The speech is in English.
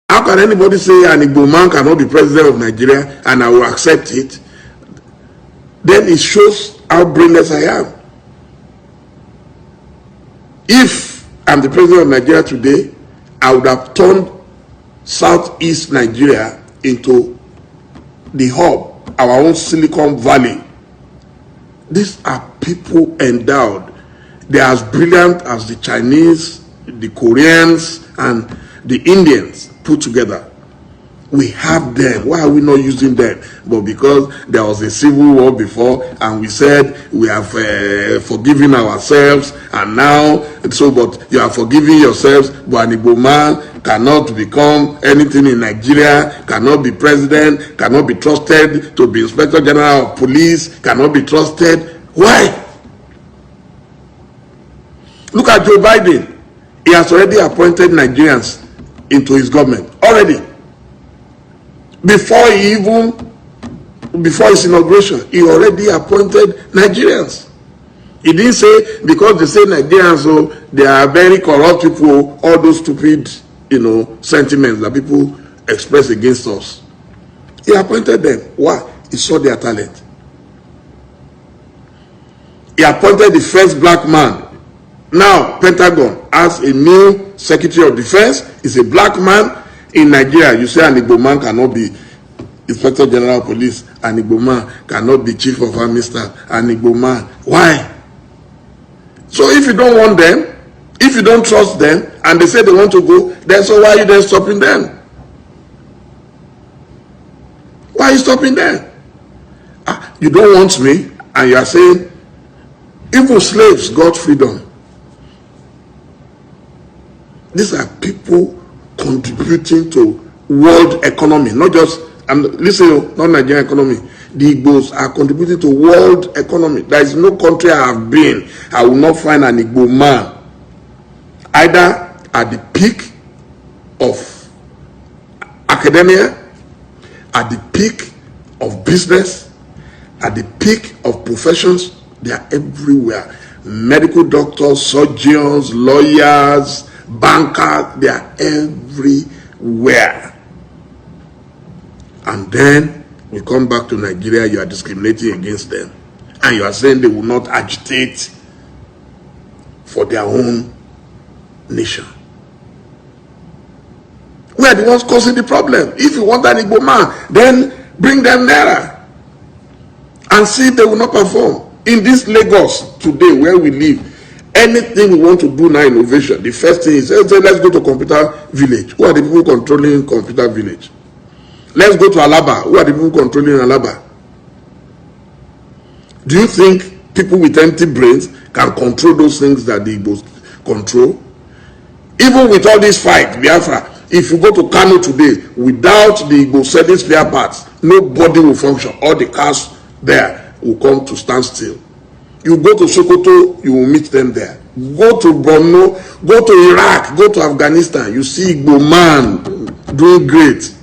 How can anybody say an Igbo man cannot be president of Nigeria and I will accept it? Then it shows how brainless I am. If I'm the president of Nigeria today, I would have turned Southeast Nigeria into the hub, our own Silicon Valley. These are people endowed. They are as brilliant as the Chinese, the Koreans, and the Indians put together. We have them. Why are we not using them? But because there was a civil war before, and we said we have forgiven ourselves, and now, but you are forgiving yourselves, but an Igbo man cannot become anything in Nigeria, cannot be president, cannot be trusted to be Inspector General of Police, cannot be trusted. Why? Look at Joe Biden. He has already appointed Nigerians into his government. Already. Before his inauguration, he already appointed Nigerians. He didn't say, because they say Nigerians, so they are very corrupt people, all those stupid, sentiments that people express against us. He appointed them. Why? He saw their talent. He appointed the first black man. Now, Pentagon has a new Secretary of Defense. He's a black man. In Nigeria, you say an Igbo man cannot be Inspector General of Police, an Igbo man cannot be Chief of Army Staff, an Igbo man. Why? So if you don't want them, if you don't trust them, and they say they want to go, then so why are you then stopping them? Why are you stopping them? You don't want me, and you are saying, even slaves got freedom. These are people contributing to world economy, not just, listen, not Nigerian economy. The Igbos are contributing to world economy. There is no country I have been, I will not find an Igbo man either at the peak of academia, at the peak of business, at the peak of professions. They are everywhere. Medical doctors, surgeons, lawyers, bankers, they are everywhere. And then we come back to Nigeria, you are discriminating against them. And you are saying they will not agitate for their own nation. We are the ones causing the problem. If you want an Igbo man, then bring them nearer and see if they will not perform. In this Lagos today where we live, anything we want to do now, innovation, the first thing is, let's go to Computer Village. Who are the people controlling Computer Village? Let's go to Alaba. Who are the people controlling Alaba? Do you think people with empty brains can control those things that the Igbos control? Even with all this fight, Biafra, if you go to Kano today, without the Igbo selling spare parts, nobody will function. All the cars there will come to stand still. You go to Sokoto, you will meet them there. Go to Borno, go to Iraq, go to Afghanistan, you see Igbo man doing great.